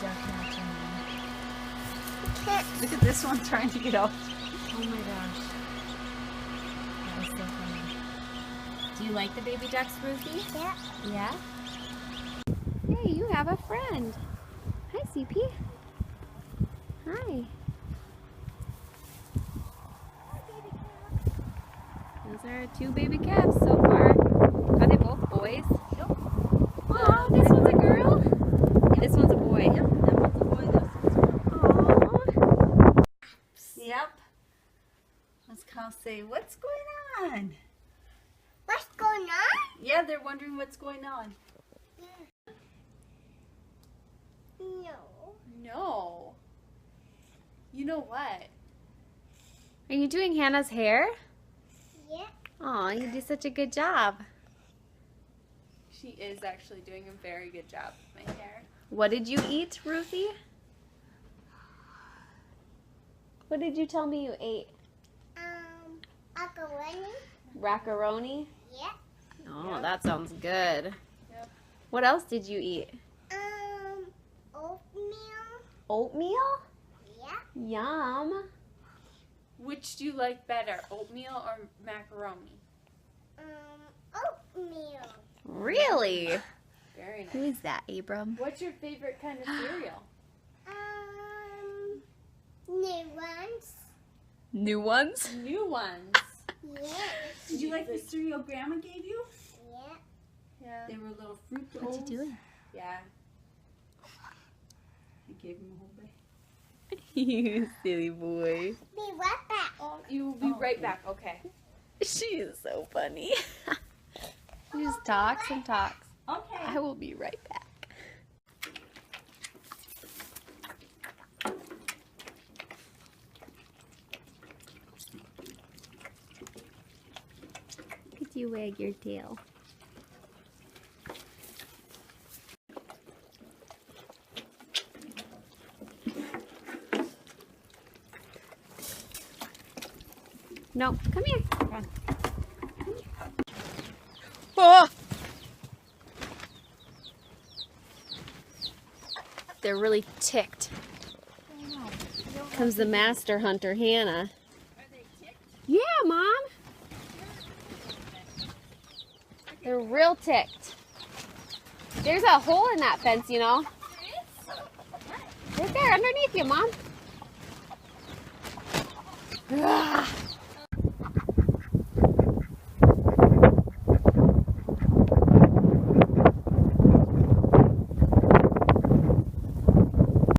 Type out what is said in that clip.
duck hatching. Look at this one trying to get out. Oh my gosh. That was so funny. Do you like the baby ducks, Ruthie? Yeah. Yeah? Hey, you have a friend. Hi, CP. Hi. Those are 2 baby calves so far. Are they both boys? Yep. Oh, this one's a girl? This one's a boy. Yep, that one's a boy, this one's a girl. Aww. Yep. Let's call say, what's going on? What's going on? Yeah, they're wondering what's going on. No. No. You know what? Are you doing Hannah's hair? Yeah. Aw, you do such a good job. She is actually doing a very good job with my hair. What did you eat, Ruthie? What did you tell me you ate? Macaroni. Macaroni? Yeah. Oh, Yep. that sounds good. Yep. What else did you eat? Oatmeal. Oatmeal? Yeah. Yum. Which do you like better, oatmeal or macaroni? Oatmeal. Really? Very nice. Who is that, Abram? What's your favorite kind of cereal? New ones. New ones? New ones. Yeah. Did you like the cereal Grandma gave you? Yeah. Yeah. They were little fruit What's bowls. he doing? Yeah. I gave him a whole bag. You silly boy. Be right back. Oh, you will be right back. Okay. She is so funny. She just talks and talks. Okay. I will be right back. Could you wag your tail? No, come here. Come on. Oh! They're really ticked. Comes the master hunter, Hannah. Are they ticked? Yeah, Mom. They're real ticked. There's a hole in that fence, you know. Right there, underneath you, Mom. Ah.